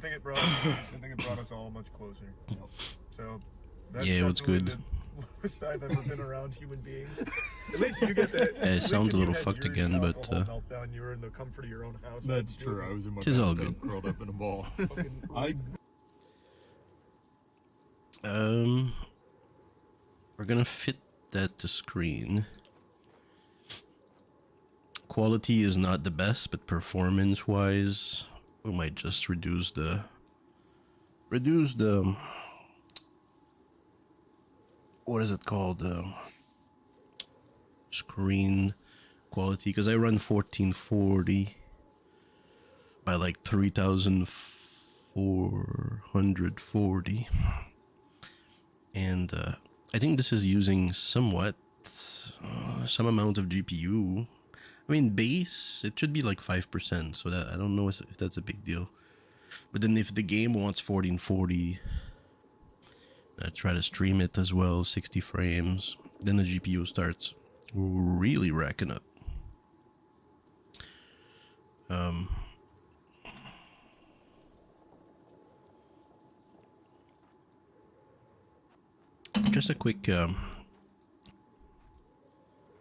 think it brought us all much closer. So that's yeah, it was good. the lowest I've ever been around human beings. At least you get that. Yeah, it sounds a little fucked again, but meltdown. You were in the comfort of your own house. That's true. I was in my tis all bathtub, good. curled up in a ball. We're gonna fit that to screen. Quality is not the best, but performance-wise, we might just reduce the what is it called? Screen quality, because I run 1440 by like 3440, and I think this is using somewhat some amount of GPU. I mean, base, it should be like 5%, so that I don't know if that's a big deal. But then if the game wants 1440, try to stream it as well, 60 frames, then the GPU starts really racking up. Just a quick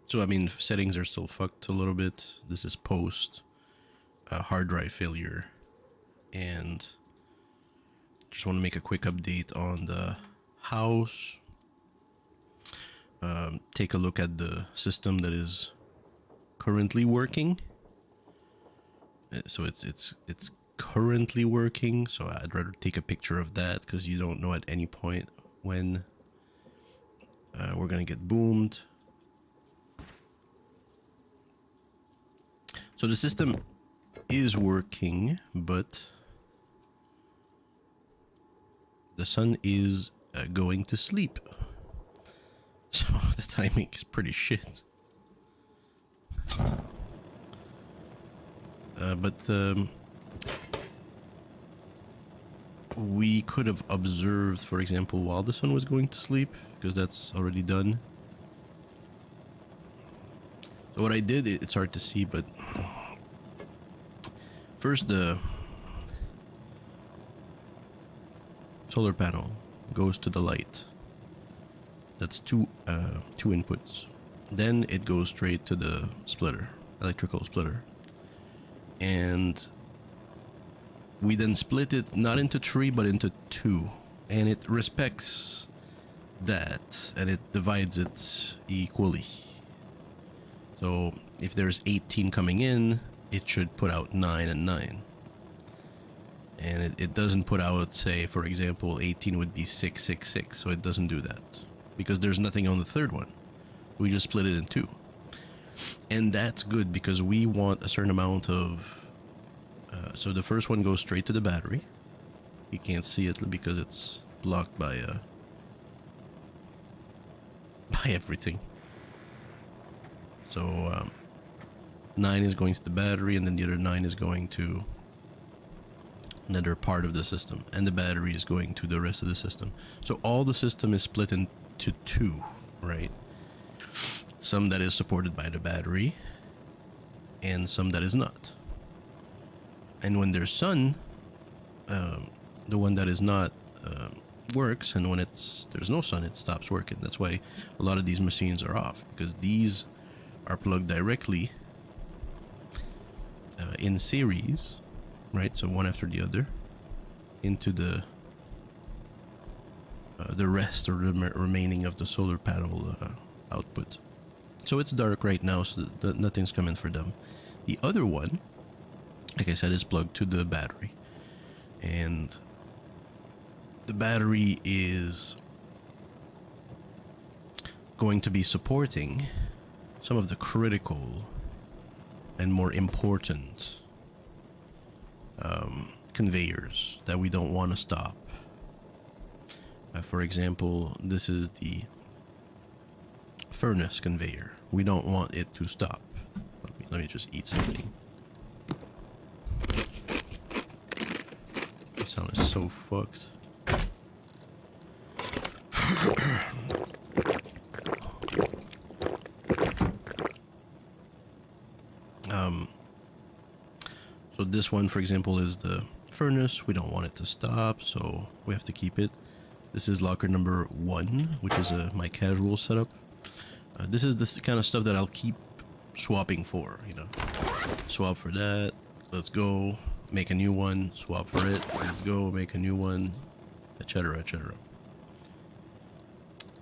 so I mean, settings are still fucked a little bit. This is post hard drive failure, and just want to make a quick update on the house. Take a look at the system that is currently working. So it's currently working, so I'd rather take a picture of that, because you don't know at any point when we're gonna get boomed. So the system is working, but the sun is going to sleep. So the timing is pretty shit. But we could have observed, for example, while the sun was going to sleep, because that's already done. So what I did, it's hard to see, but first the solar panel goes to the light. That's two inputs. Then it goes straight to the splitter, electrical splitter. And we then split it not into 3 but into 2. And it respects that, and it divides it equally. So if there's 18 coming in, it should put out 9 and 9. And it doesn't put out, say, for example, 18 would be 6, 6, 6. So it doesn't do that, because there's nothing on the third one. We just split it in 2. And that's good, because we want a certain amount of... so the first one goes straight to the battery. You can't see it because it's blocked by everything. So 9 is going to the battery, and then the other 9 is going to another part of the system, and the battery is going to the rest of the system. So all the system is split into 2, right? Some that is supported by the battery, and some that is not. And when there's sun, the one that is not works, and when there's no sun, it stops working. That's why a lot of these machines are off, because these are plugged directly in series, right? So one after the other into the rest or the remaining of the solar panel output. So it's dark right now, so nothing's coming for them. The other one, like I said, is plugged to the battery, and the battery is going to be supporting some of the critical and more important conveyors that we don't want to stop. For example, this is the furnace conveyor. We don't want it to stop. Let me just eat something. This sound is so fucked. So this one, for example, is the furnace. We don't want it to stop, so we have to keep it. This is locker number 1, which is my casual setup. This is the kind of stuff that I'll keep swapping for, you know. Swap for that. Let's go. Make a new one. Swap for it. Let's go. Make a new one. Etc. etc.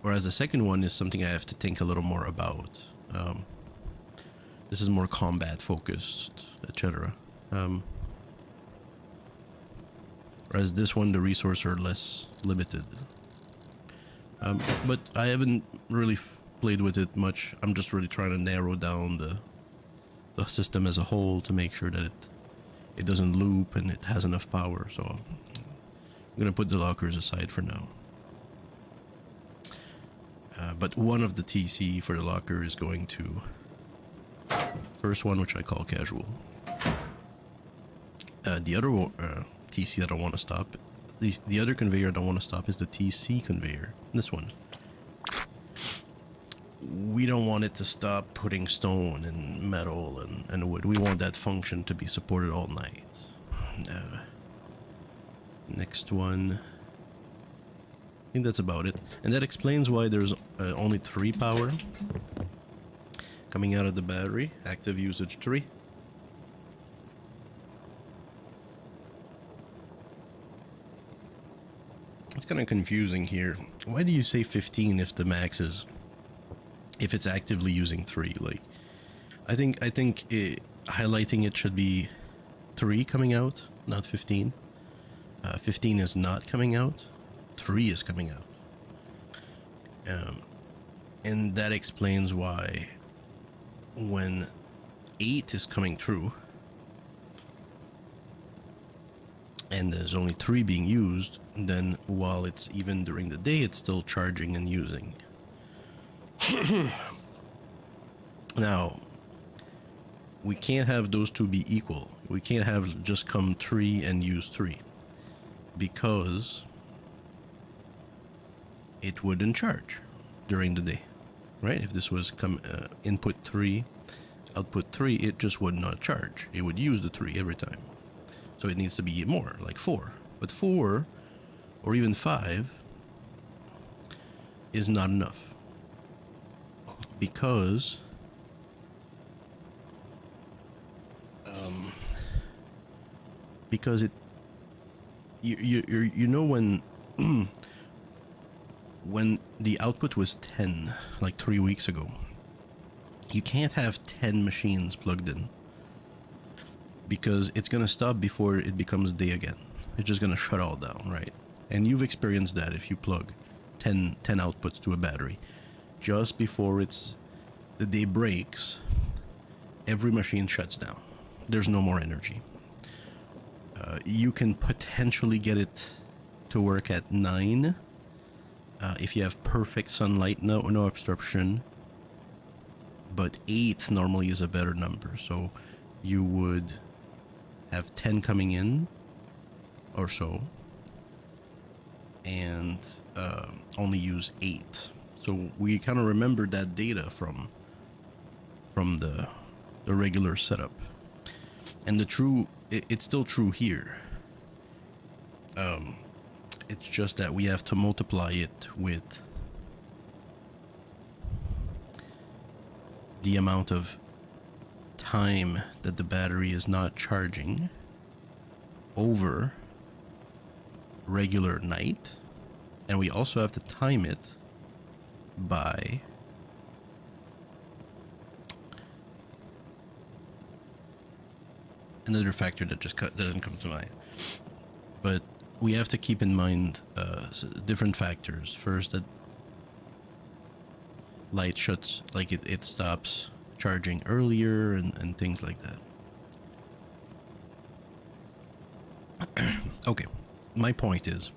Whereas the second one is something I have to think a little more about. This is more combat focused, etc. Whereas this one, the resources are less limited. But I haven't really played with it much. I'm just really trying to narrow down the system as a whole to make sure that it doesn't loop and it has enough power. So I'm gonna put the lockers aside for now. But one of the TC for the locker is going to first one, which I call casual. The other TC that I want to stop, the other conveyor I don't want to stop is the TC conveyor. This one. We don't want it to stop putting stone and metal and wood. We want that function to be supported all night. Next one. I think that's about it. And that explains why there's only 3 power coming out of the battery. Active usage 3. It's kind of confusing here. Why do you say 15 if the max is... if it's actively using 3? Like, I think highlighting it should be 3 coming out, not 15. 15 is not coming out. 3 is coming out. And that explains why when 8 is coming through and there's only 3 being used, then while it's even during the day, it's still charging and using. Now, we can't have those two be equal. We can't have just come 3 and use 3, because it wouldn't charge during the day, right? If this was input 3, output 3, it just would not charge. It would use the 3 every time. So it needs to be more, like 4. But 4 or even 5 is not enough, because it you know when when the output was 10 like 3 weeks ago, you can't have 10 machines plugged in, because it's gonna stop before it becomes day again. It's just gonna shut all down, right? And you've experienced that. If you plug 10 outputs to a battery just before the day breaks, every machine shuts down. There's no more energy. You can potentially get it to work at 9 if you have perfect sunlight, no obstruction. But 8 normally is a better number. So you would have 10 coming in or so, and only use 8. So we kind of remember that data from the regular setup, and it's still true here. It's just that we have to multiply it with the amount of time that the battery is not charging over regular night, and we also have to time it by another factor that just doesn't come to mind. But we have to keep in mind different factors. First, that light shuts, like it stops charging earlier and things like that. Okay, my point is,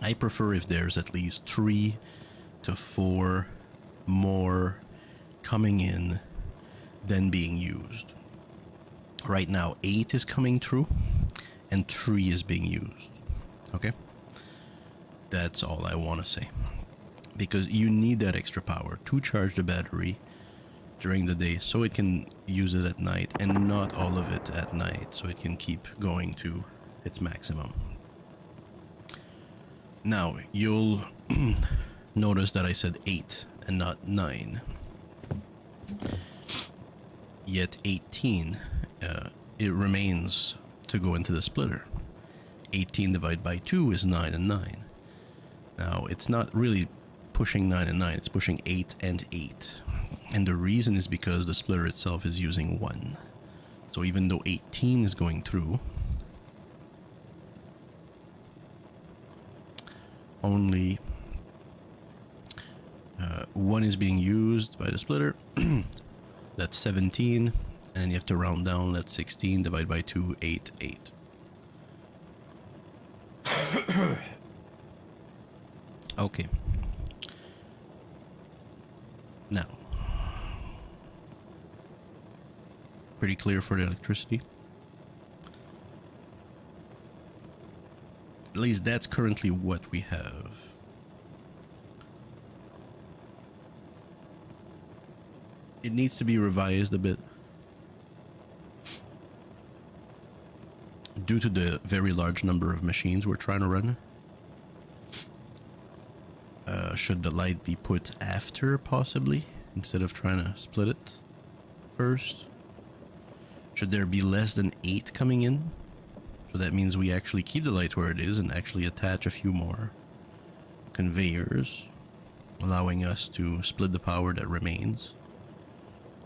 I prefer if there's at least 3 to 4 more coming in than being used. Right now 8 is coming through and 3 is being used. Okay, that's all I want to say, because you need that extra power to charge the battery during the day so it can use it at night, and not all of it at night, so it can keep going to its maximum. Now, you'll notice that I said 8 and not 9. Yet 18, it remains to go into the splitter. 18 divided by 2 is 9 and 9. Now, it's not really pushing 9 and 9, it's pushing 8 and 8. And the reason is because the splitter itself is using 1. So even though 18 is going through, only 1 is being used by the splitter. That's 17, and you have to round down. That's 16 divided by 2, 8, 8. Okay. Now, pretty clear for the electricity. At least that's currently what we have. It needs to be revised a bit due to the very large number of machines we're trying to run. Should the light be put after, possibly, instead of trying to split it first? Should there be less than 8 coming in? So that means we actually keep the light where it is and actually attach a few more conveyors, allowing us to split the power that remains.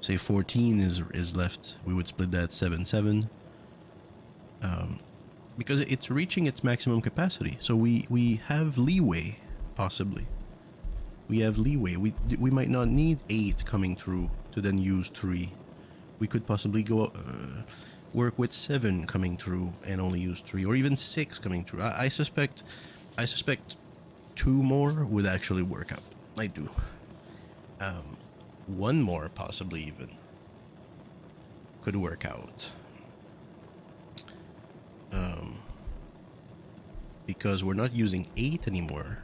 Say 14 is left, we would split that 7-7. Because it's reaching its maximum capacity. So we have leeway, possibly. We have leeway. We might not need 8 coming through to then use 3. We could possibly go work with 7 coming through and only use 3, or even 6 coming through. I suspect 2 more would actually work out. I do. 1 more possibly even could work out. Because we're not using 8 anymore,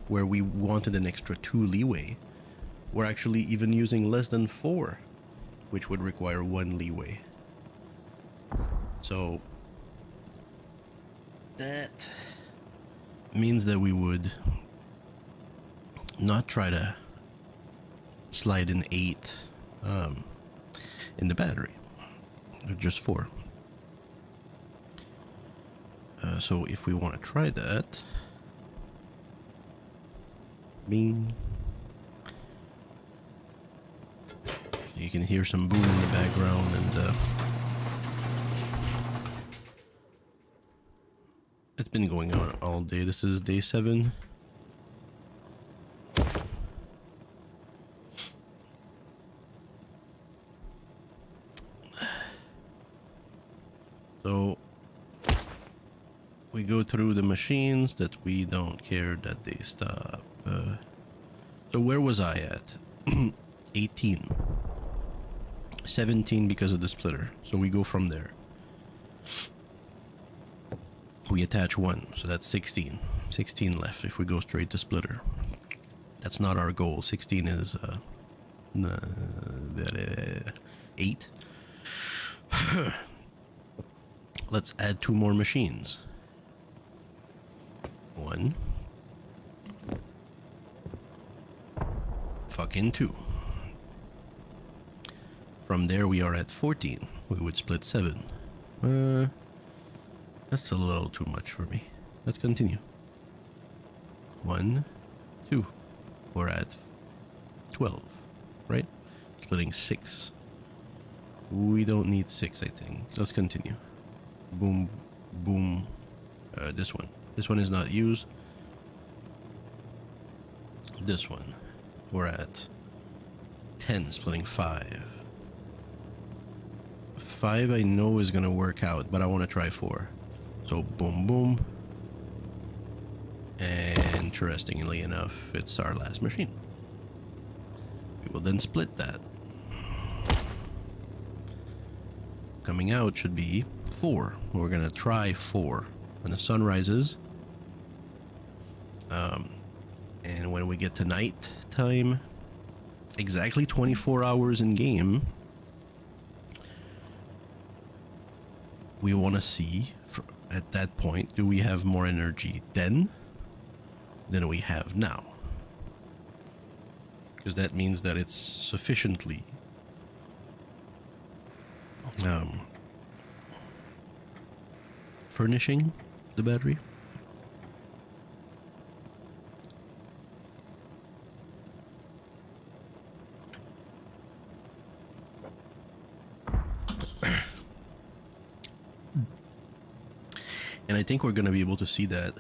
where we wanted an extra 2 leeway. We're actually even using less than 4, which would require 1 leeway. So that means that we would not try to slide in 8 in the battery, just 4. So if we want to try that, bing, you can hear some boom in the background, and it's been going on all day. This is day 7. So we go through the machines that we don't care that they stop. So where was I at? 18. 17 because of the splitter. So we go from there. We attach 1, so that's 16. 16 left if we go straight to splitter. That's not our goal. 16 is 8. Let's add 2 more machines. 1. Fucking 2. From there we are at 14. We would split 7. That's a little too much for me. Let's continue. 1, 2. We're at 12, right? Splitting 6. We don't need 6, I think. Let's continue. Boom, boom. This one. This one is not used. This one. We're at 10, splitting 5. 5 I know is gonna work out, but I want to try 4. So boom, boom. And interestingly enough, it's our last machine. We will then split that. Coming out should be 4. We're gonna try 4 when the sun rises. And when we get to night time, exactly 24 hours in game, we want to see at that point, do we have more energy then than we have now? Because that means that it's sufficiently furnishing the battery. And I think we're going to be able to see that.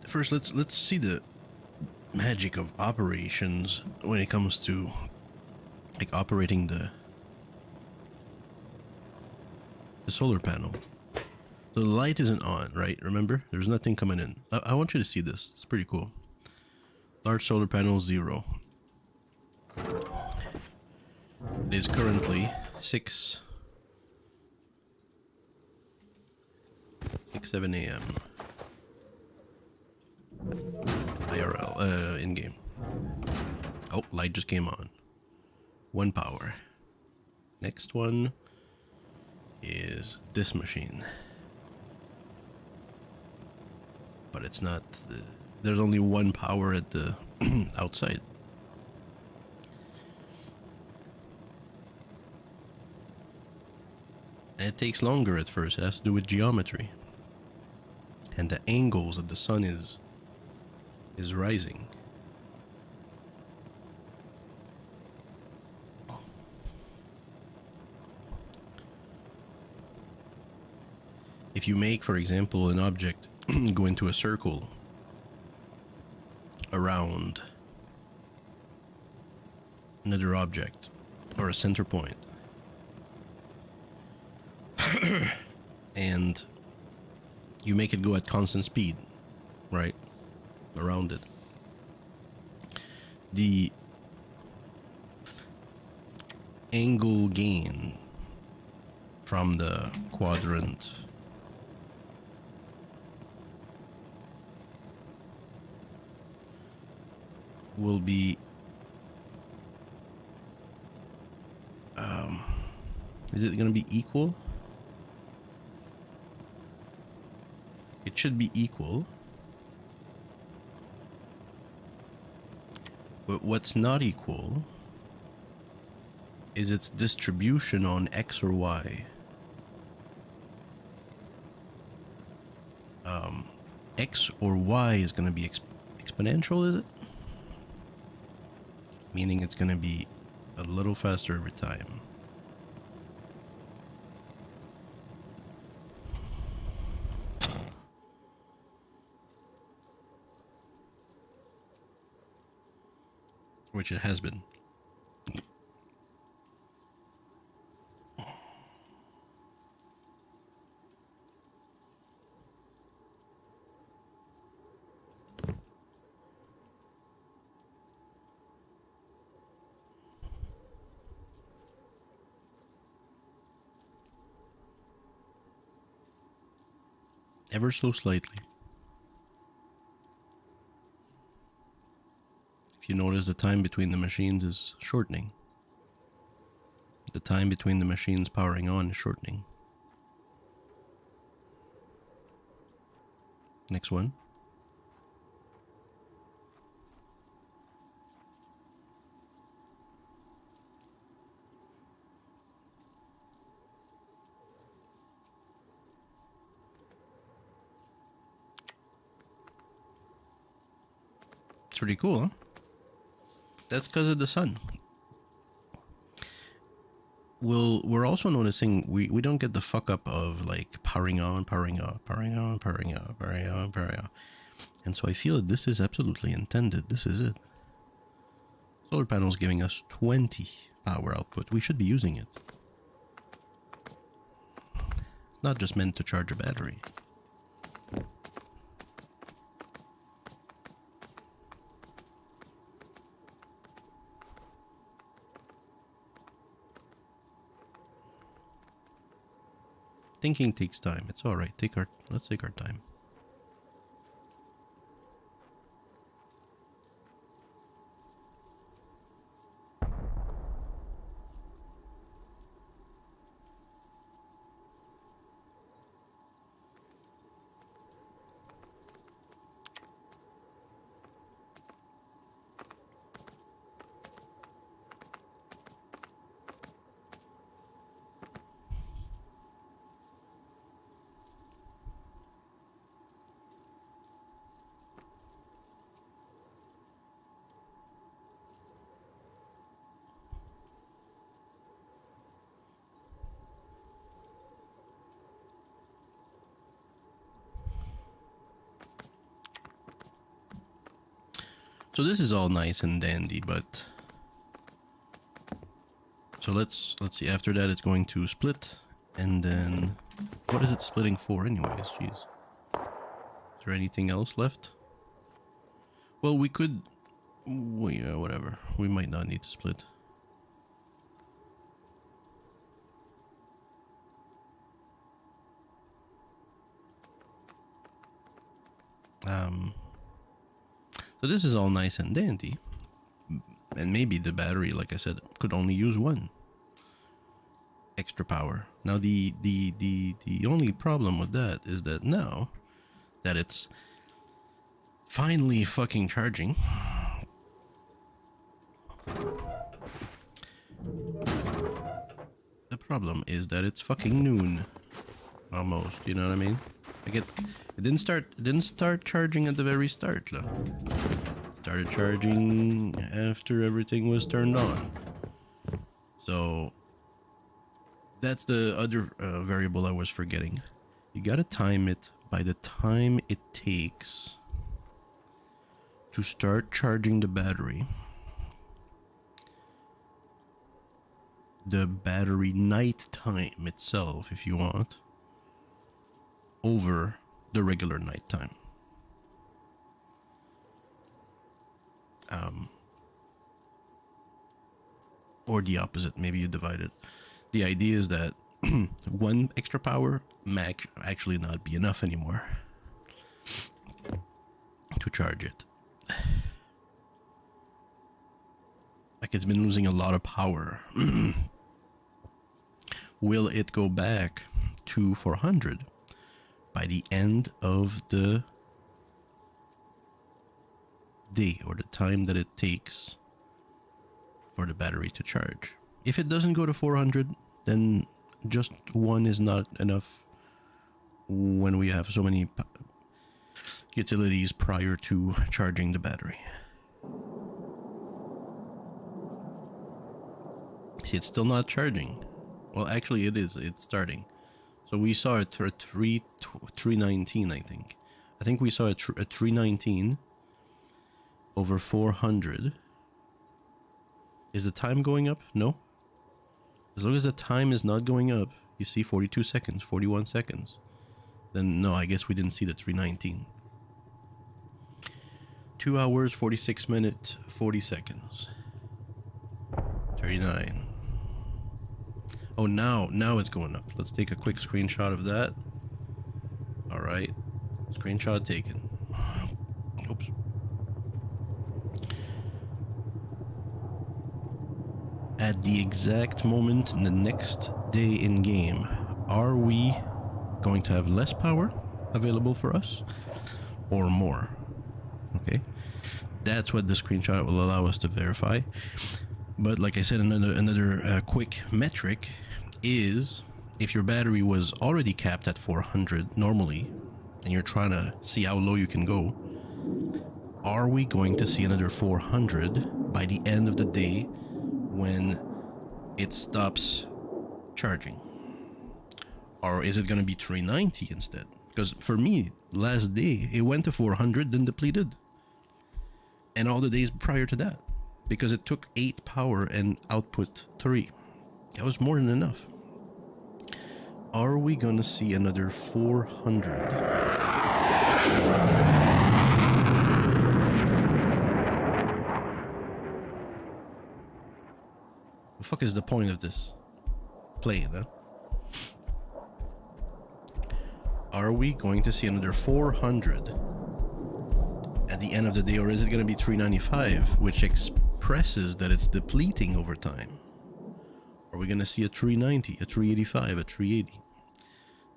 First, let's see the magic of operations when it comes to like operating the solar panel. The light isn't on, right? Remember, there's nothing coming in. I want you to see this. It's pretty cool. Large solar panel 0. It is currently 7 a.m. IRL, in-game. Oh, light just came on. 1 power. Next one is this machine. But it's not... there's only 1 power at the outside. And it takes longer at first. It has to do with geometry. And the angles that the sun is rising. If you make, for example, an object go into a circle around another object or a center point, and you make it go at constant speed, right, around it, the angle gain from the quadrant will be is it going to be equal? It should be equal. But what's not equal is its distribution on X or Y. X or Y is going to be exponential, is it? Meaning it's going to be a little faster every time. Which it has been. Ever so slightly. If you notice, the time between the machines is shortening. The time between the machines powering on is shortening. Next one. It's pretty cool, huh? That's because of the sun. We're also noticing we don't get the fuck up of like powering on, powering off, powering on, powering off, powering on, powering off. And so I feel that this is absolutely intended. This is it. Solar panels giving us 20 power output. We should be using it. Not just meant to charge a battery. Thinking takes time. It's all right. Let's take our time. So this is all nice and dandy, but so let's see. After that, it's going to split, and then what is it splitting for, anyways? Jeez, is there anything else left? Well, we could. Well, yeah, whatever. We might not need to split. So this is all nice and dandy, and maybe the battery, like I said, could only use one extra power. Now the only problem with that is that now that it's finally fucking charging, the problem is that it's fucking noon almost, you know what I mean? Like it didn't start charging at the very start. Look. Started charging after everything was turned on. So that's the other variable I was forgetting. You gotta time it by the time it takes to start charging the battery. The battery night time itself, if you want, over the regular night time. Or the opposite, maybe you divide it. The idea is that one extra power may actually not be enough anymore to charge it. Like it's been losing a lot of power. Will it go back to 400 by the end of the day, or the time that it takes for the battery to charge? If it doesn't go to 400, then just one is not enough when we have so many utilities prior to charging the battery. See, it's still not charging. Well, actually it is. It's starting. So we saw it at 319, I think. I think we saw a 319 over 400. Is the time going up? No. As long as the time is not going up, you see 42 seconds, 41 seconds. Then no, I guess we didn't see the 319. 2 hours, 46 minutes, 40 seconds. 39. Oh, now it's going up. Let's take a quick screenshot of that. All right. Screenshot taken. Oops. At the exact moment in the next day in game, are we going to have less power available for us or more? Okay. That's what the screenshot will allow us to verify. But like I said, another quick metric is if your battery was already capped at 400 normally, and you're trying to see how low you can go, are we going to see another 400 by the end of the day when it stops charging? Or is it going to be 390 instead? Because for me, last day, it went to 400, then depleted. And all the days prior to that. Because it took 8 power and output 3. That was more than enough. Are we gonna see another 400? The fuck is the point of this? Playing, huh? Are we going to see another 400 at the end of the day, or is it gonna be 395, which expresses that it's depleting over time? Are we going to see a 390, a 385, a 380?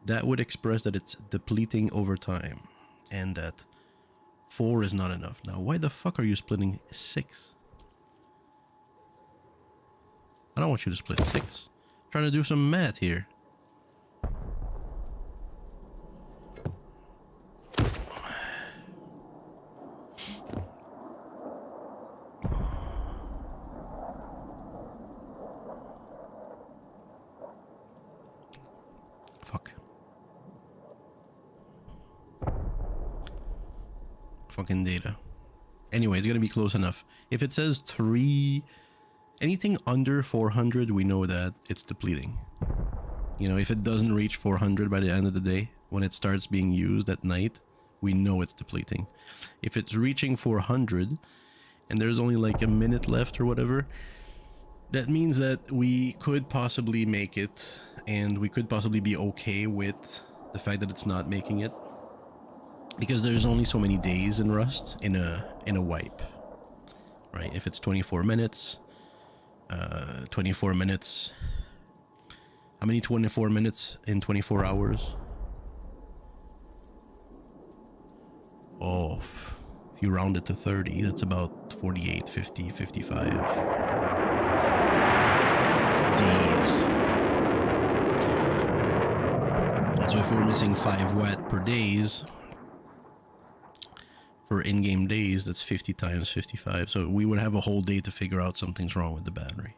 That would express that it's depleting over time and that 4 is not enough. Now, why the fuck are you splitting 6? I don't want you to split 6. I'm trying to do some math here. Fucking data. Anyway, it's gonna be close enough. If it says 3, anything under 400, we know that it's depleting. You know, if it doesn't reach 400 by the end of the day, when it starts being used at night, we know it's depleting. If it's reaching 400 and there's only like a minute left or whatever, that means that we could possibly make it, and we could possibly be okay with the fact that it's not making it, because there's only so many days in Rust in a wipe, right? If it's 24 minutes, 24 minutes, how many 24 minutes in 24 hours? Oh, if you round it to 30, that's about 48, 50, 55 days. So if we're missing 5 watt per days, for in-game days, that's 50 times 55. So we would have a whole day to figure out something's wrong with the battery.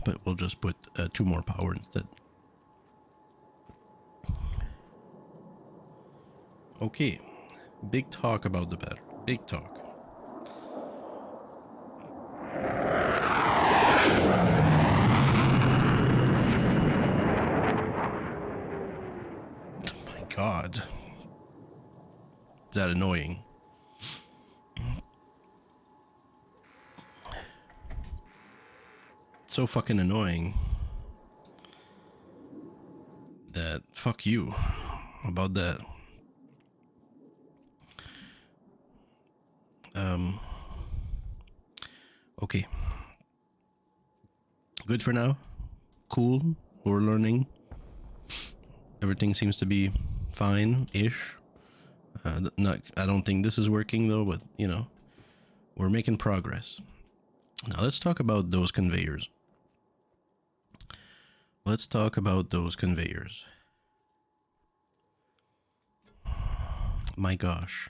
But we'll just put 2 more power instead. Okay, big talk about the battery. Big talk. God, is that annoying? So fucking annoying that fuck you about that. Okay, good for now. Cool, we're learning. Everything seems to be fine-ish. I don't think this is working though, but you know, we're making progress. Now let's talk about those conveyors. Let's talk about those conveyors. My gosh.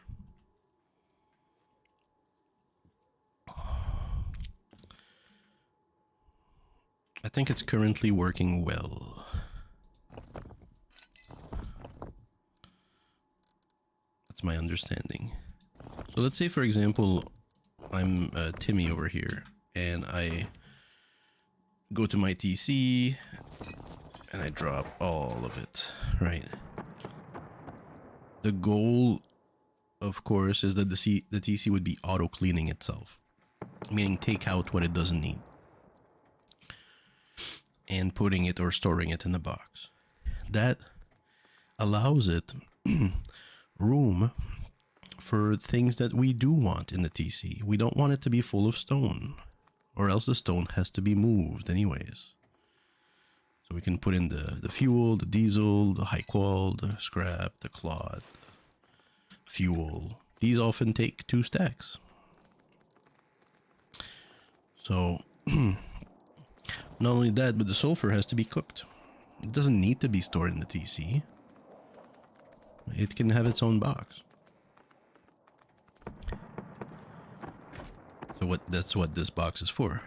I think it's currently working well. That's my understanding. So let's say, for example, I'm Timmy over here, and I go to my TC, and I drop all of it, right? The goal, of course, is that the TC would be auto-cleaning itself, meaning take out what it doesn't need, and putting it or storing it in the box. That allows it room for things that we do want in the TC. We don't want it to be full of stone, or else the stone has to be moved anyways. So we can put in the fuel, the diesel, the high qual, the scrap, the cloth, fuel. These often take 2 stacks. So not only that, but the sulfur has to be cooked. It doesn't need to be stored in the TC. It can have its own box. So that's what this box is for.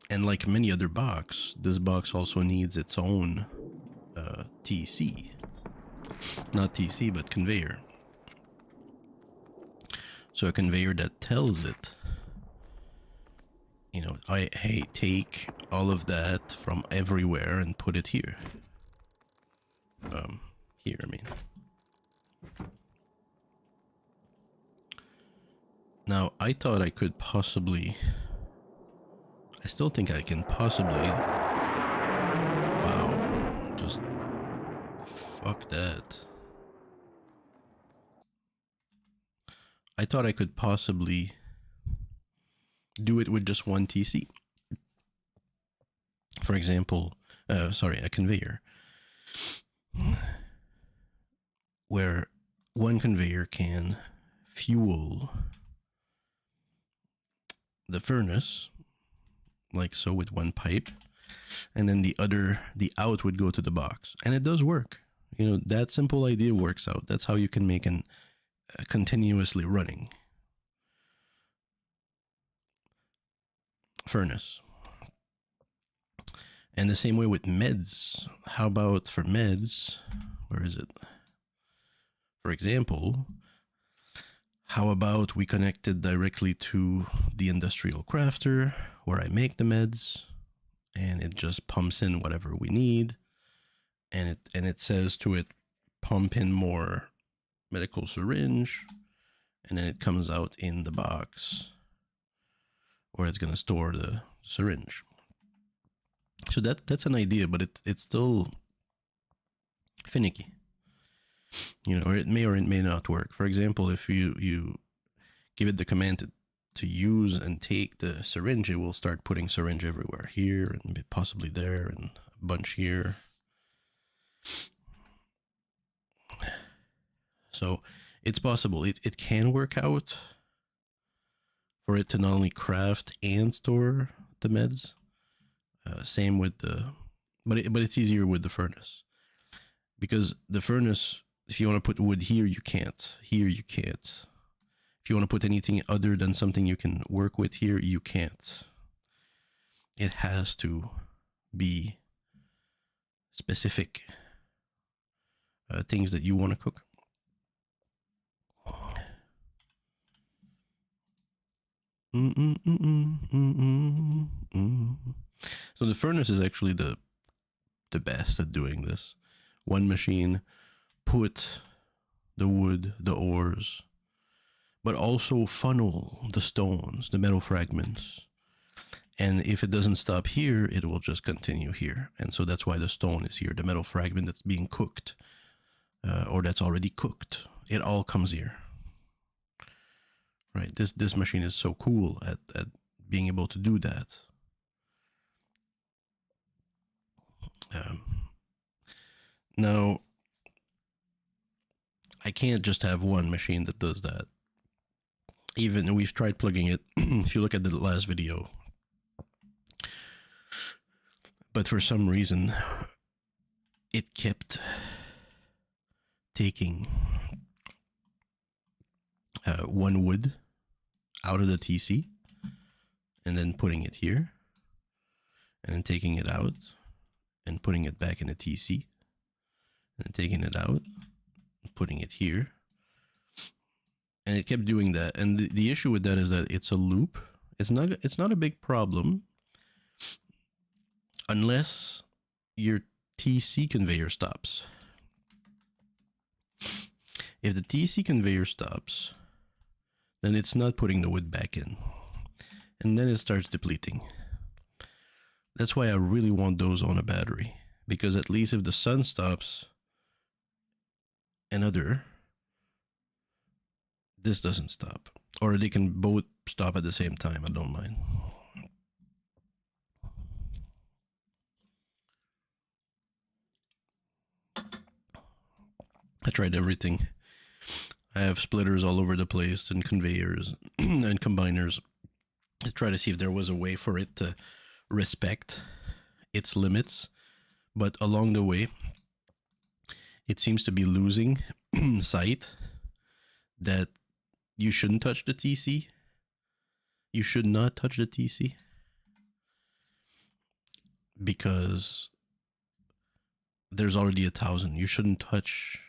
And like many other box, this box also needs its own TC. Not TC, but conveyor. So a conveyor that tells it, you know, hey, take all of that from everywhere and put it here. Here, I mean. Now, I thought I could possibly... I still think I can possibly... Wow. Just... Fuck that. I thought I could possibly do it with just one TC. For example, a conveyor. Where one conveyor can fuel the furnace, like so, with one pipe, and then the out would go to the box. And it does work. You know, that simple idea works out. That's how you can make an continuously running furnace And the same way with meds. How about for meds? Where is it? For example, how about we connect it directly to the industrial crafter where I make the meds, and it just pumps in whatever we need, and it says to it, pump in more medical syringe, and then it comes out in the box where it's going to store the syringe. So that's an idea, but it's still finicky. You know, or it may not work. For example, if you give it the command to use and take the syringe, it will start putting syringe everywhere, here and possibly there, and a bunch here. So it's possible. It can work out for it to not only craft and store the meds. Same with the, but it's easier with the furnace, because the furnace, if you want to put wood here, you can't. Here you can't. If you want to put anything other than something you can work with here, you can't. It has to be specific things that you want to cook. So the furnace is actually the best at doing this. One machine, put the wood, the ores, but also funnel the stones, the metal fragments. And if it doesn't stop here, it will just continue here. And so that's why the stone is here, the metal fragment that's being cooked, or that's already cooked. It all comes here. Right? This machine is so cool at being able to do that. Now, I can't just have one machine that does that. Even we've tried plugging it. If you look at the last video, but for some reason, it kept taking one wood out of the TC and then putting it here, and then taking it out and putting it back in the TC, and then taking it out and putting it here. And it kept doing that. And the issue with that is that it's a loop. It's not a big problem unless your TC conveyor stops. If the TC conveyor stops, then it's not putting the wood back in. And then it starts depleting. That's why I really want those on a battery, because at least if the sun stops, this doesn't stop. Or they can both stop at the same time. I don't mind. I tried everything. I have splitters all over the place and conveyors and combiners. I tried to see if there was a way for it to respect its limits, but along the way, it seems to be losing sight that you shouldn't touch the TC. You should not touch the TC, because there's already 1,000. You shouldn't touch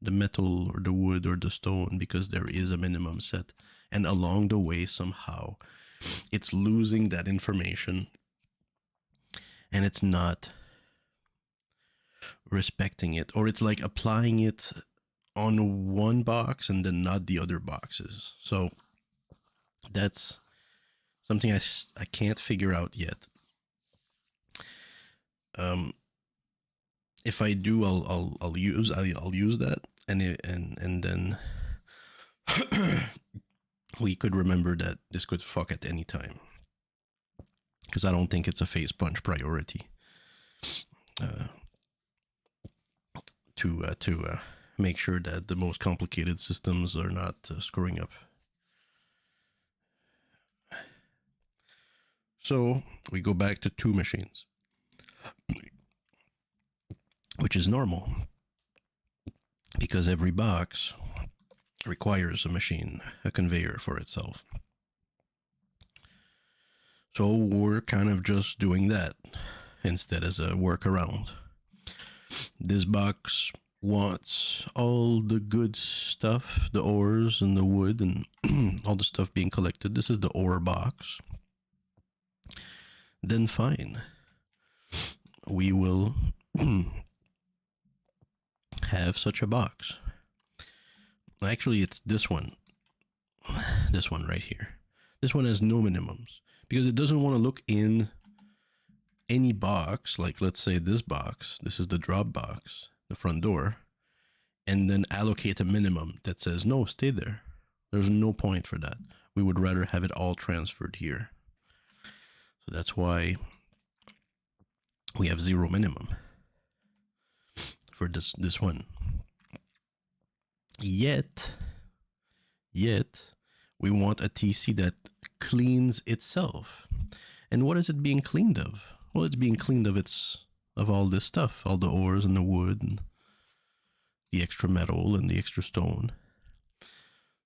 the metal or the wood or the stone, because there is a minimum set. And along the way, somehow, it's losing that information, and it's not respecting it, or it's like applying it on one box and then not the other boxes. So that's something I can't figure out yet. If I do, I'll use that, and then we could remember that this could fuck at any time, because I don't think it's a phase punch priority to make sure that the most complicated systems are not screwing up. So we go back to 2 machines, which is normal, because every box requires a machine, a conveyor for itself. So we're kind of just doing that. instead as a workaround. This box wants all the good stuff, the ores and the wood and all the stuff being collected. This is the ore box. Then fine. We will have such a box. Actually, it's this one. This one right here. This one has no minimums because it doesn't want to look in any box, like let's say this box. This is the drop box, the front door, and then allocate a minimum that says, no, stay there. There's no point for that. We would rather have it all transferred here. So that's why we have 0 minimum for this one. Yet we want a TC that cleans itself. And what is it being cleaned of? Well, it's being cleaned of all this stuff, all the ores and the wood and the extra metal and the extra stone.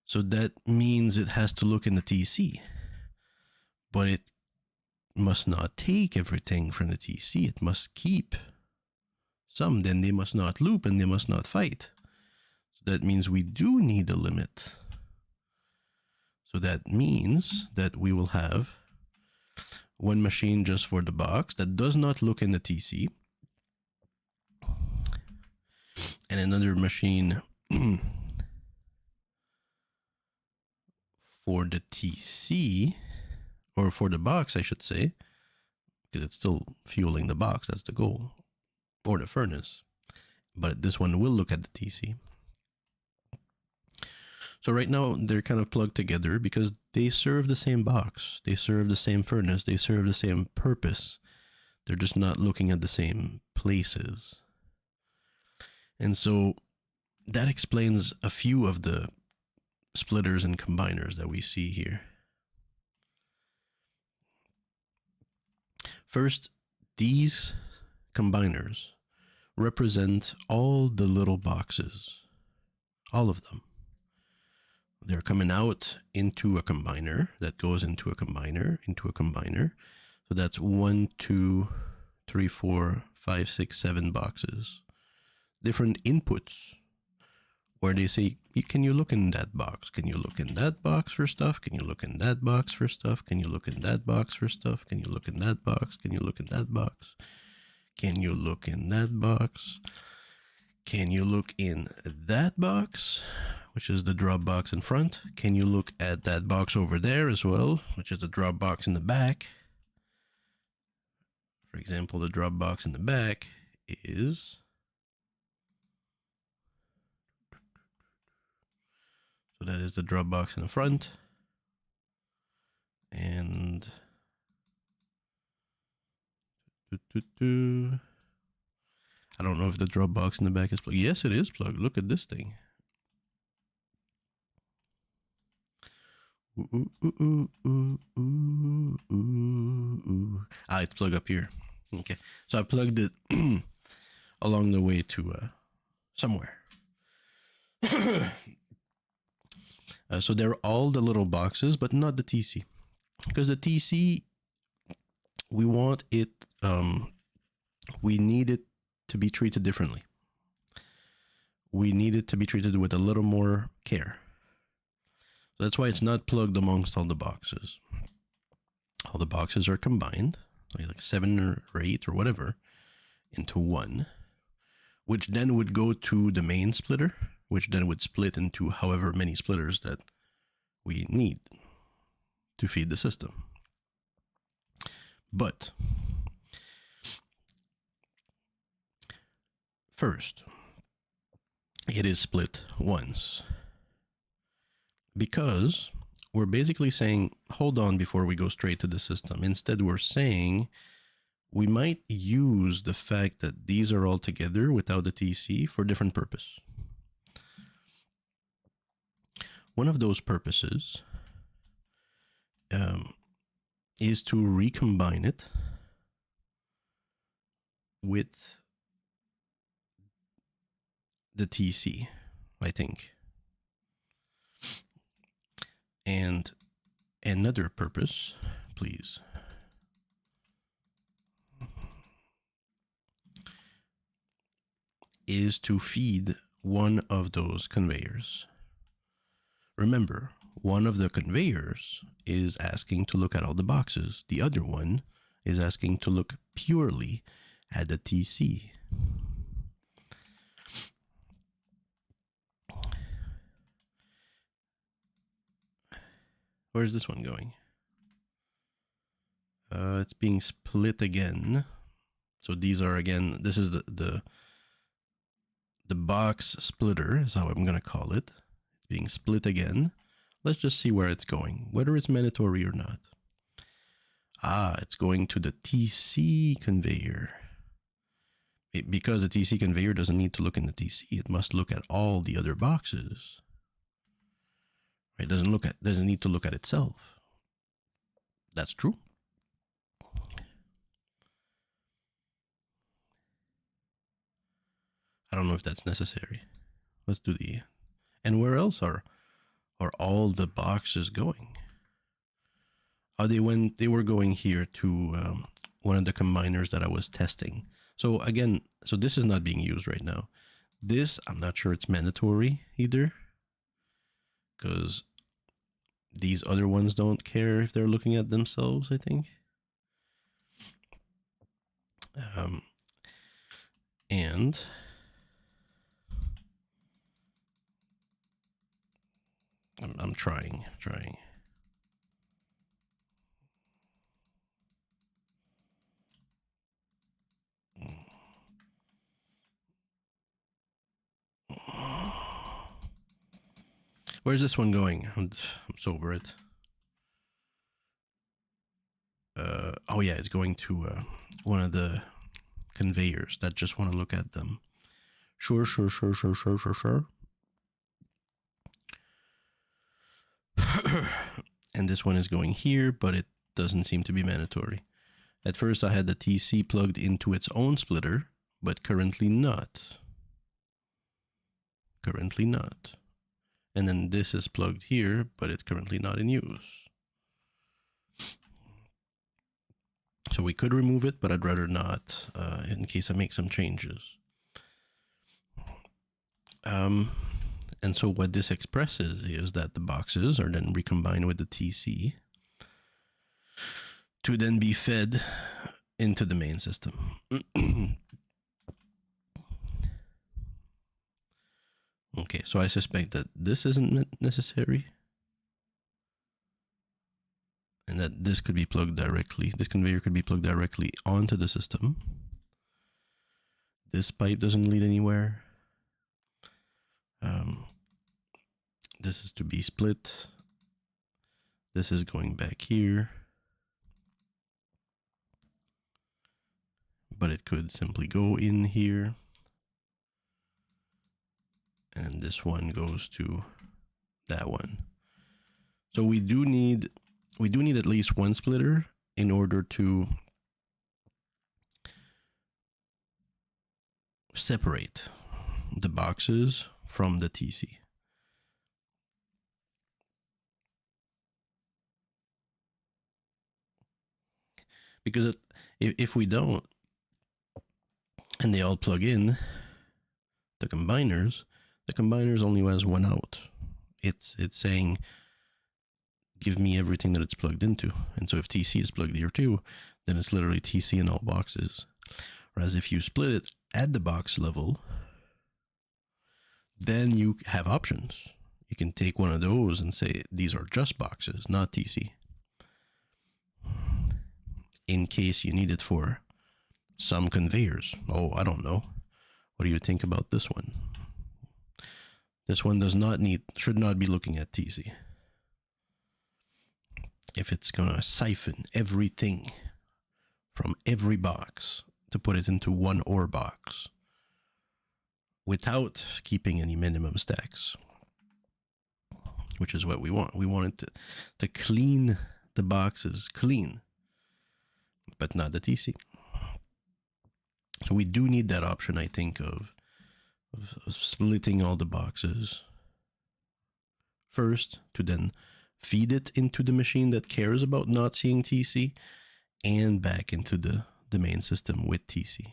So that means it has to look in the TC, but it must not take everything from the TC. It must keep some. Then they must not loop and they must not fight. So that means we do need a limit. So that means that we will have one machine just for the box that does not look in the TC, and another machine for the TC, or for the box, I should say, because it's still fueling the box. That's the goal, or the furnace. But this one will look at the TC. So right now they're kind of plugged together because they serve the same box. They serve the same furnace. They serve the same purpose. They're just not looking at the same places. And so that explains a few of the splitters and combiners that we see here. First, these combiners represent all the little boxes, all of them. They're coming out into a combiner that goes into a combiner, into a combiner. So that's 1, 2, 3, 4, 5, 6, 7 boxes. Different inputs where they say, can you look in that box? Can you look in that box for stuff? Can you look in that box for stuff? Can you look in that box for stuff? Can you look in that box? Can you look in that box? Can you look in that box? Can you look in that box, which is the drop box in front? Can you look at that box over there as well, which is the drop box in the back? For example, the drop box in the back is... So that is the drop box in the front. And... I don't know if the drop box in the back is plugged. Yes, it is plugged. Look at this thing. Ah, it's plugged up here. Okay, so I plugged it along the way to somewhere. So they're all the little boxes, but not the TC, because the TC, we want it, we need it to be treated differently. We need it to be treated with a little more care. So that's why it's not plugged amongst all the boxes. All the boxes are combined, like 7 or 8 or whatever, into one, which then would go to the main splitter, which then would split into however many splitters that we need to feed the system. But first, it is split once, because we're basically saying, hold on before we go straight to the system. Instead, we're saying we might use the fact that these are all together without the TC for different purpose. One of those purposes is to recombine it with the TC, I think. And another purpose, please. is to feed one of those conveyors. Remember, one of the conveyors is asking to look at all the boxes. The other one is asking to look purely at the TC. Where's this one going? It's being split again. So these are, again, this is the box splitter is how I'm going to call it. It's being split again. Let's just see where it's going, whether it's mandatory or not. Ah, it's going to the TC conveyor. Because the TC conveyor doesn't need to look in the TC, it must look at all the other boxes. It doesn't need to look at itself. That's true. I don't know if that's necessary. Let's do and where else are all the boxes going? Oh, they were going here to one of the combiners that I was testing. So again, so this is not being used right now. This, I'm not sure it's mandatory either, because these other ones don't care if they're looking at themselves, I think. And I'm trying. Where's this one going? I'm so over it. Oh yeah, it's going to one of the conveyors that just want to look at them. Sure. And this one is going here, but it doesn't seem to be mandatory. At first I had the TC plugged into its own splitter, but currently not. And then this is plugged here, but it's currently not in use. So we could remove it, but I'd rather not, in case I make some changes. And so what this expresses is that the boxes are then recombined with the TC to then be fed into the main system. Okay, so I suspect that this isn't necessary, and that this could be plugged directly. This conveyor could be plugged directly onto the system. This pipe doesn't lead anywhere. This is to be split. This is going back here. But it could simply go in here. And this one goes to that one. So we do need at least one splitter in order to separate the boxes from the TC. Because if we don't, and they all plug in, the combiners only has one out. It's saying, give me everything that it's plugged into. And so if TC is plugged here too, then it's literally TC in all boxes. Whereas if you split it at the box level, then you have options. You can take one of those and say, these are just boxes, not TC. In case you need it for some conveyors. Oh, I don't know. What do you think about this one? This one should not be looking at TC. If it's gonna siphon everything from every box to put it into one ore box without keeping any minimum stacks, which is what we want. We want it to clean the boxes clean, but not the TC. So we do need that option, I think, of splitting all the boxes first to then feed it into the machine that cares about not seeing TC and back into the main system with TC.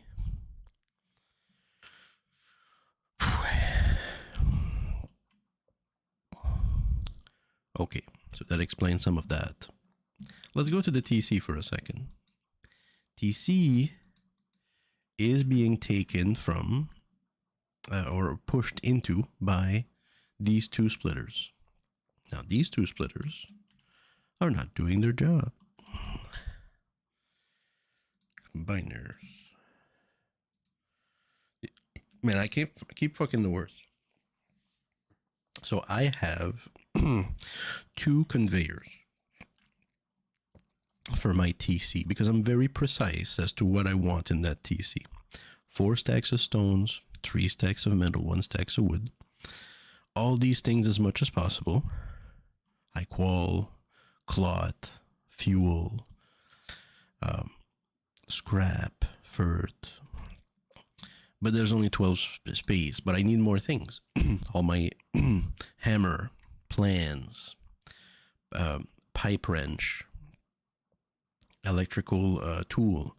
Okay, so that explains some of that. Let's go to the TC for a second. TC is being taken from or pushed into by these two splitters. Now, these two splitters are not doing their job. Combiners. Man, I keep fucking the worst. So I have two conveyors for my TC because I'm very precise as to what I want in that TC. 4 stacks of stones, 3 stacks of metal, 1 stack of wood. All these things as much as possible. High qual, cloth, fuel, scrap, fert. But there's only 12 space, but I need more things. All my hammer, plans, pipe wrench, electrical tool.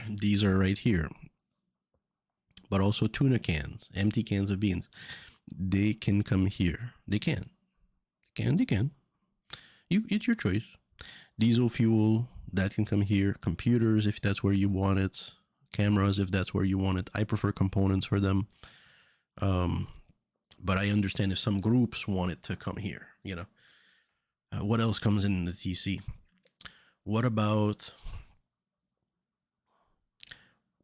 These are right here. But also tuna cans, empty cans of beans. They can come here. They can. They can. It's your choice. Diesel fuel, that can come here. Computers, if that's where you want it. Cameras, if that's where you want it. I prefer components for them. But I understand if some groups want it to come here, you know. What else comes in the TC? What about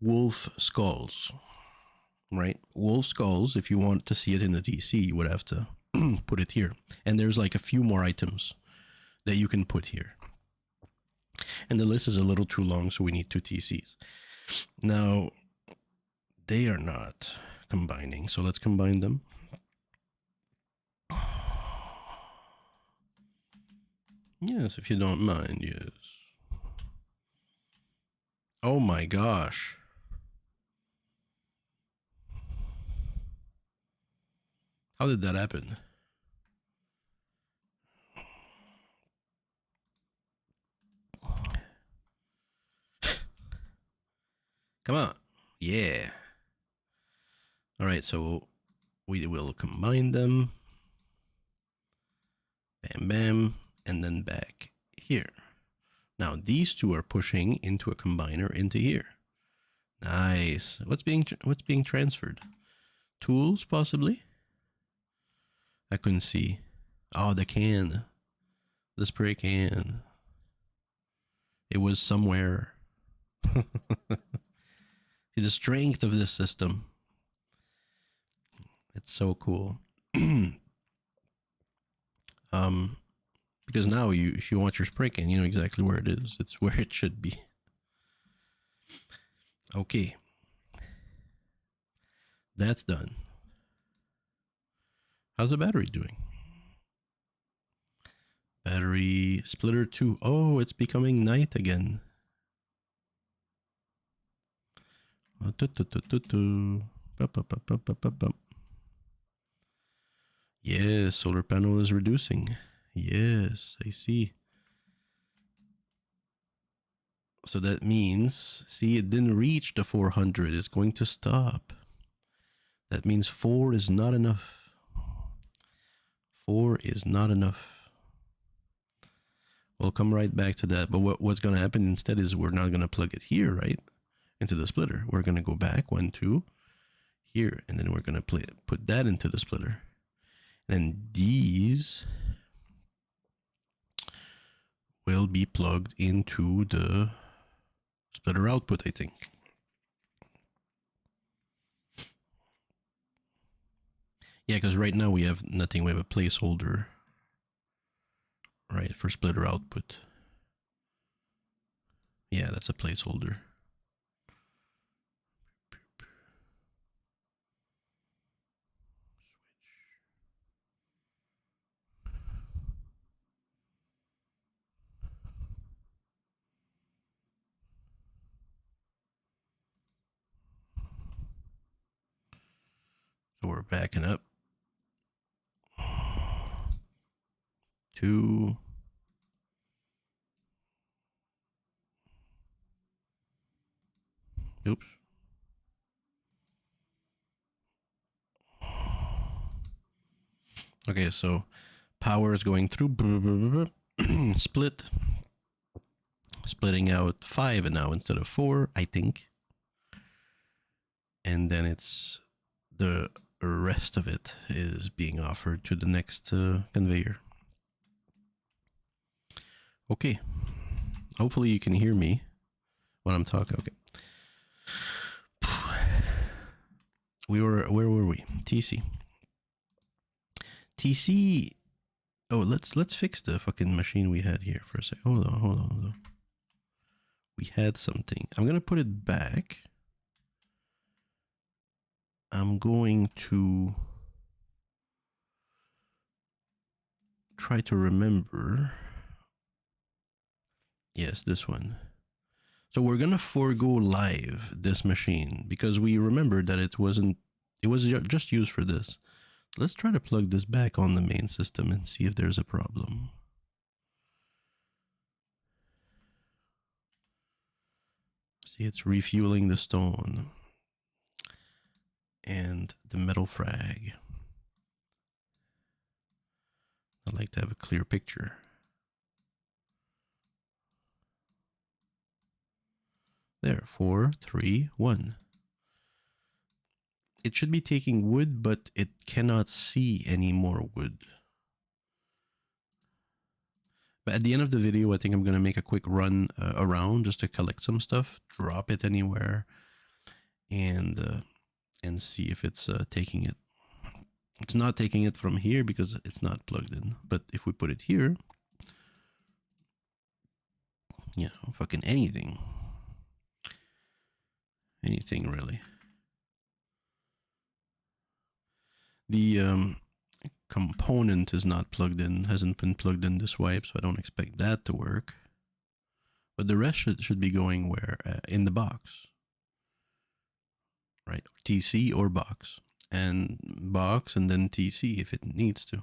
wolf skulls? Right? Wolf skulls, if you want to see it in the TC, you would have to put it here. And there's like a few more items that you can put here. And the list is a little too long, so we need 2 TCs. Now, they are not combining, so let's combine them. Yes, if you don't mind, yes. Oh my gosh. How did that happen? Come on. Yeah. All right, so we will combine them. Bam, bam, and then back here. Now, these two are pushing into a combiner into here. Nice. What's being transferred? Tools, possibly? I couldn't see. Oh, the can. The spray can. It was somewhere. The strength of this system. It's so cool. Because now if you want your spray can, you know exactly where it is. It's where it should be. Okay. That's done. How's the battery doing? Battery splitter 2. Oh, it's becoming night again. Yes, solar panel is reducing. Yes, I see. So that means, see, it didn't reach the 400. It's going to stop. That means 4 is not enough. 4 is not enough. We'll come right back to that. But what's going to happen instead is we're not going to plug it here, right? Into the splitter. We're going to go back 1, 2, here. And then we're going to put that into the splitter. And these will be plugged into the splitter output, I think. Yeah, because right now we have nothing. We have a placeholder, right, for splitter output. Yeah, that's a placeholder. So we're backing up. 2. Oops. Okay, so power is going through, splitting out 5 now instead of 4, I think. And then it's the rest of it is being offered to the next conveyor. Okay. Hopefully you can hear me when I'm talking. Okay. Where were we? TC. TC. Oh, let's fix the fucking machine we had here for a sec. Hold on. We had something. I'm gonna put it back. I'm going to try to remember. Yes, this one. So we're gonna forego live this machine because we remembered that it was just used for this. Let's try to plug this back on the main system and see if there's a problem. See, it's refueling the stone and the metal frag. I'd like to have a clear picture. There, 4, 3, 1. It should be taking wood, but it cannot see any more wood. But at the end of the video, I think I'm going to make a quick run around just to collect some stuff, drop it anywhere, and see if it's taking it. It's not taking it from here because it's not plugged in. But if we put it here, yeah, fucking anything. Anything really. The component is not plugged in, hasn't been plugged in this wipe, so I don't expect that to work. But the rest should be going where? In the box. Right? TC or box. And box and then TC if it needs to.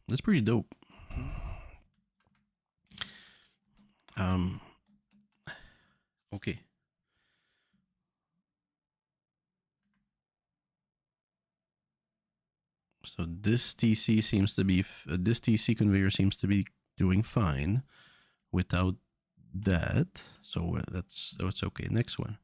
That's pretty dope. Okay. So this TC seems to be, this TC conveyor seems to be doing fine without that. So that's okay. Next one.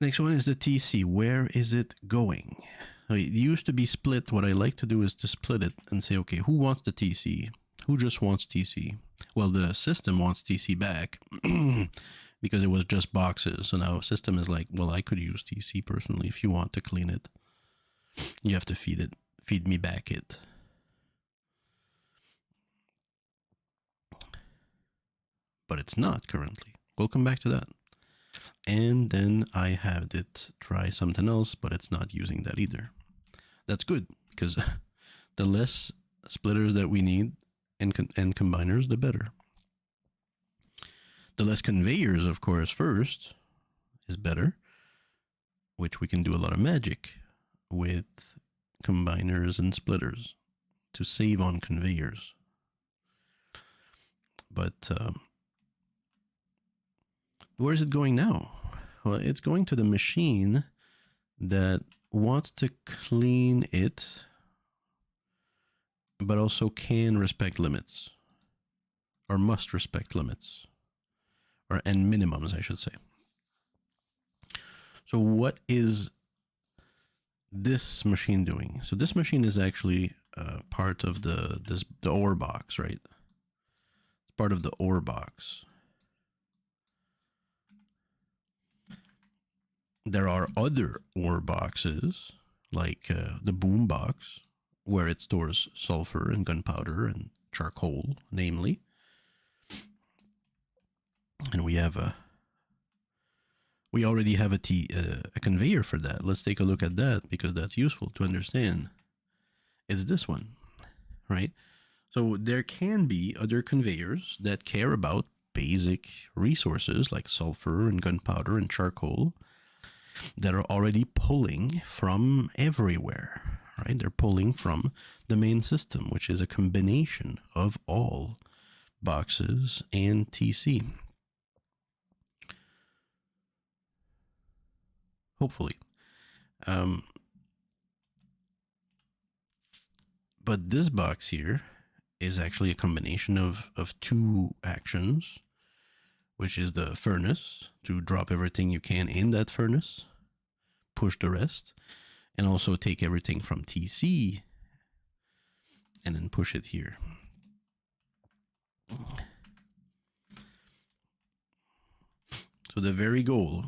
Next one is the TC. Where is it going? It used to be split. What I like to do is to split it and say, okay, who wants the TC? Who just wants TC? Well, the system wants TC back because it was just boxes. So now system is like, well, I could use TC personally. If you want to clean it, you have to feed me back it. But it's not currently. We'll come back to that. And then I have it try something else, but it's not using that either. That's good because the less splitters that we need and combiners, the better. The less conveyors, of course, first is better, which we can do a lot of magic with combiners and splitters to save on conveyors. But where is it going now? Well, it's going to the machine that wants to clean it, but also can respect limits, or must respect limits, and minimums, I should say. So what is this machine doing? So this machine is actually part of the ore box, right? It's part of the ore box. There are other ore boxes, like the boom box, where it stores sulfur and gunpowder and charcoal, namely. And we already have a conveyor for that. Let's take a look at that because that's useful to understand. It's this one, right? So there can be other conveyors that care about basic resources like sulfur and gunpowder and charcoal that are already pulling from everywhere, right? They're pulling from the main system, which is a combination of all boxes and TC. Hopefully. But this box here is actually a combination of two actions, which is the furnace, to drop everything you can in that furnace, push the rest, and also take everything from TC and then push it here. So the very goal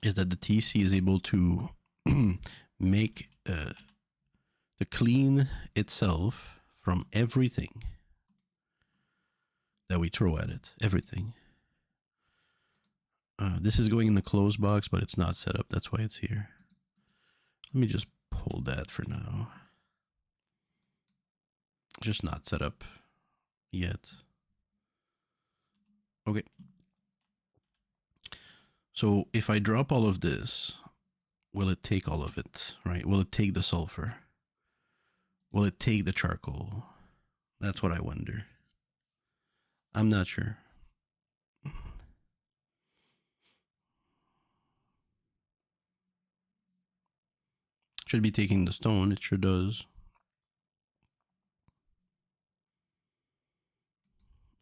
is that the TC is able to make to clean itself from everything that we throw at it. Everything. This is going in the closed box, but it's not set up. That's why it's here. Let me just hold that for now. Just not set up yet. Okay. So if I drop all of this, will it take all of it, right? Will it take the sulfur? Will it take the charcoal? That's what I wonder. I'm not sure. Should be taking the stone. It sure does.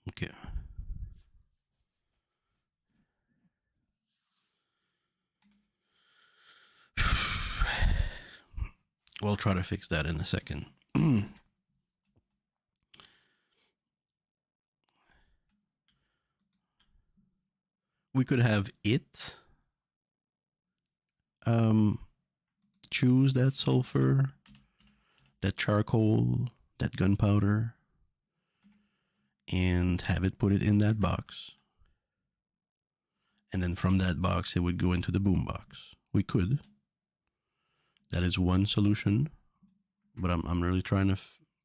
Okay. We'll try to fix that in a second. We could have it choose that sulfur, that charcoal, that gunpowder, and have it put it in that box. And then from that box, it would go into the boom box. We could. That is one solution, but I'm really trying to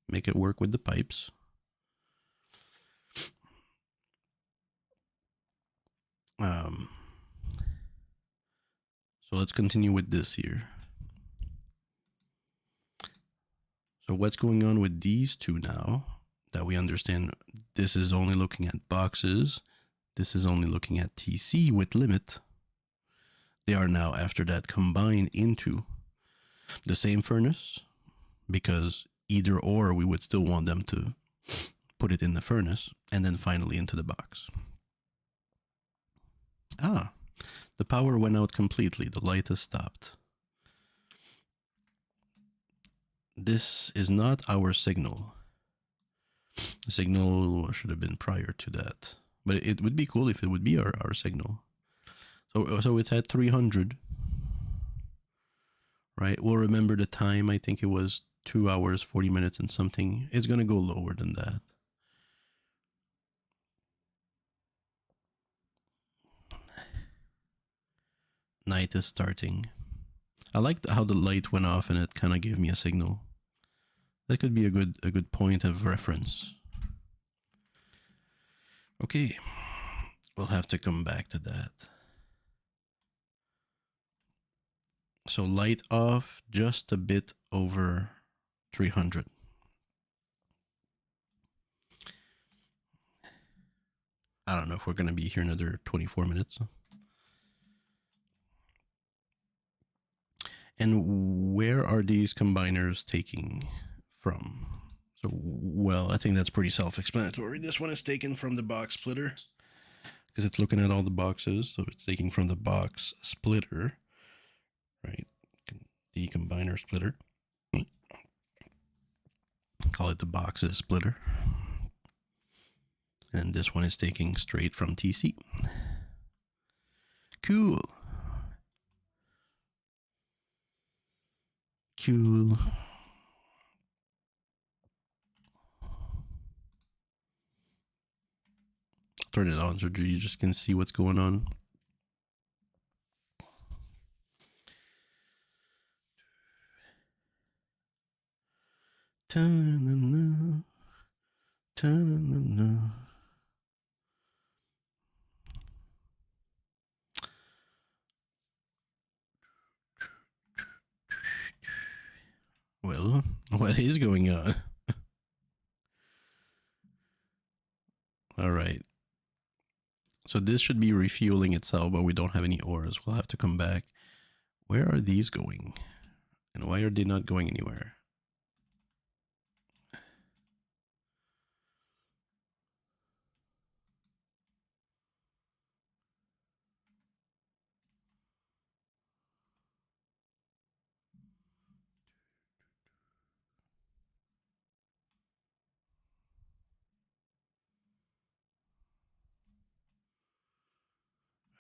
make it work with the pipes. So let's continue with this here. So what's going on with these two now that we understand? This is only looking at boxes. This is only looking at TC with limit. They are now after that combined into the same furnace, because either or we would still want them to put it in the furnace and then finally into the box. Ah, the power went out completely. The light has stopped. This is not our signal. The signal should have been prior to that, but it would be cool if it would be our signal. So it's at 300, right? We'll remember the time. I think it was 2 hours, 40 minutes and something. It's going to go lower than that. Night is starting. I liked how the light went off and it kind of gave me a signal. That could be a good point of reference. Okay, we'll have to come back to that. So light off, just a bit over 300. I don't know if we're going to be here another 24 minutes. And where are these combiners taking from? So, well, I think that's pretty self-explanatory. This one is taken from the box splitter because it's looking at all the boxes. So it's taking from the box splitter, right? The combiner splitter. Call it the boxes splitter. And this one is taking straight from TC. Cool. Cool. Turn it on so you just can see what's going on. Ta-na-na, ta-na-na. Well, what is going on? All right. So this should be refueling itself, but we don't have any ores. We'll have to come back. Where are these going? And why are they not going anywhere?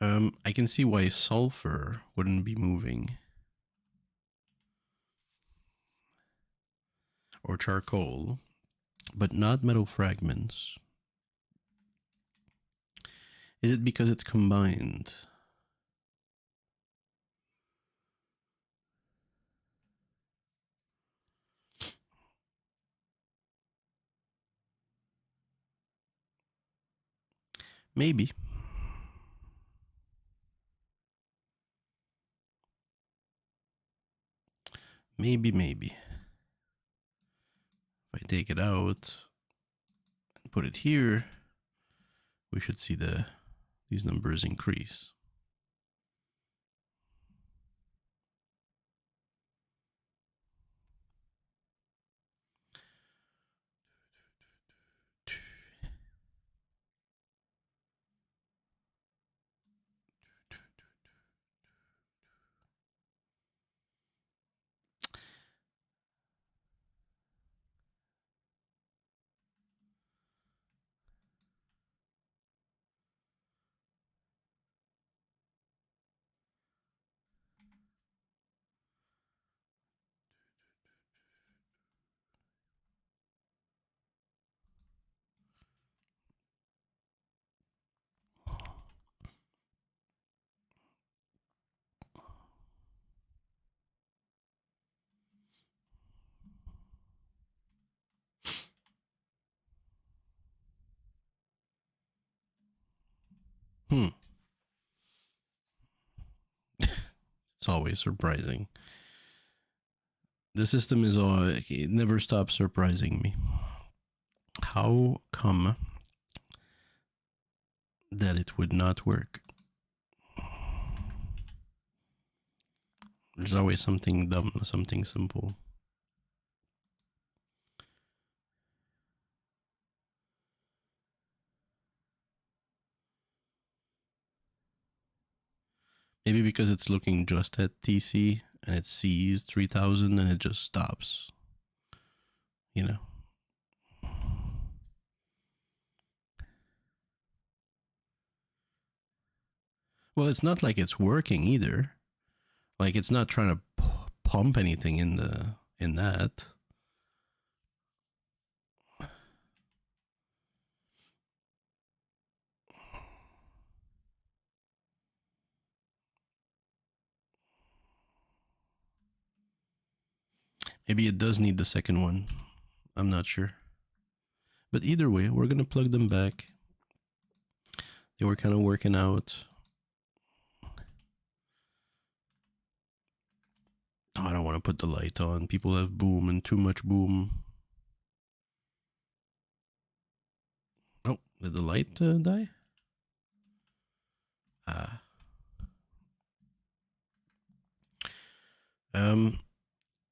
I can see why sulfur wouldn't be moving. Or charcoal, but not metal fragments. Is it because it's combined? Maybe. Maybe. If I take it out and put it here, we should see these numbers increase. It's always surprising. The system is it never stops surprising me. How come that it would not work? There's always something dumb, something simple. Maybe because it's looking just at TC and it sees 3000 and it just stops. You know? Well, it's not like it's working either. Like it's not trying to pump anything in that. Maybe it does need the second one. I'm not sure. But either way, we're going to plug them back. They were kind of working out. Oh, I don't want to put the light on. People have boom and too much boom. Oh, did the light die? Ah.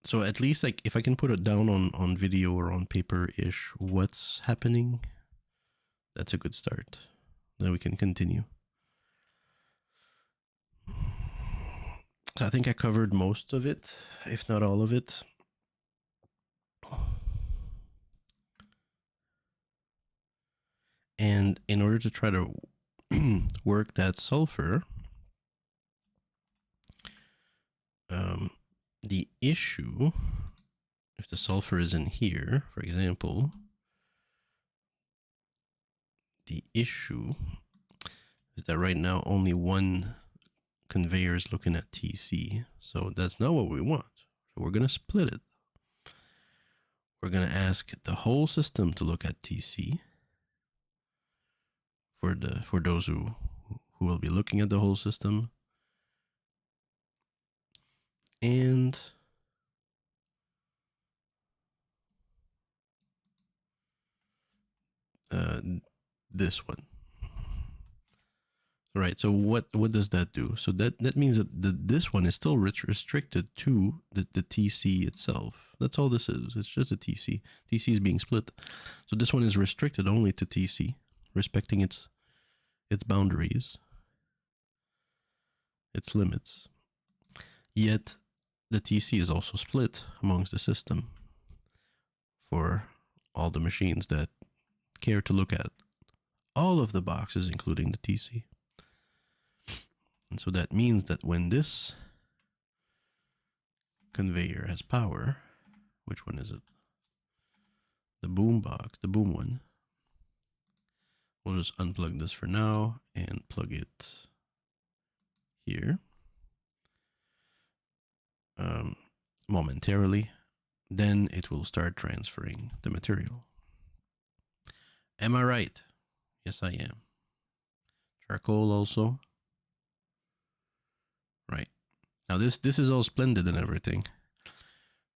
So at least like if I can put it down on video or on paper-ish, what's happening, that's a good start. Then we can continue. So I think I covered most of it, if not all of it. And in order to try to work that sulfur, the issue, if the sulfur is in here, for example, the issue is that right now only one conveyor is looking at TC. So that's not what we want. So we're going to split it. We're going to ask the whole system to look at TC for those who will be looking at the whole system. And this one. Right. So what does that do? So that means that this one is still restricted to the TC itself. That's all this is. It's just a TC. TC is being split. So this one is restricted only to TC, respecting its boundaries, its limits. Yet the TC is also split amongst the system for all the machines that care to look at all of the boxes, including the TC. And so that means that when this conveyor has power, which one is it? The boom box, the boom one. We'll just unplug this for now and plug it here momentarily. Then it will start transferring the material. Am I right? Yes, I am. Charcoal also. Right. Now this is all splendid and everything.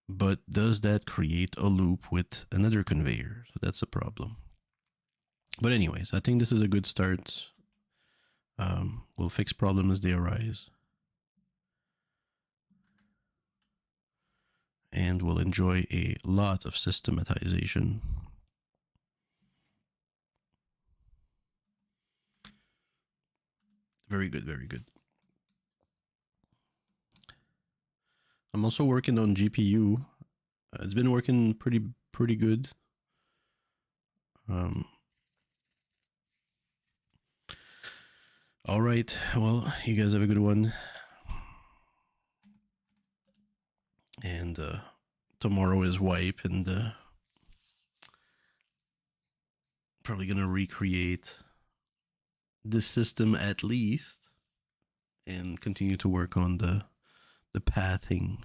But does that create a loop with another conveyor? So that's a problem. But anyways, I think this is a good start. We'll fix problems as they arise. And we'll enjoy a lot of systematization. Very good, very good. I'm also working on GPU. It's been working pretty good. All right. Well, you guys have a good one. And tomorrow is wipe, and probably gonna recreate this system at least, and continue to work on the pathing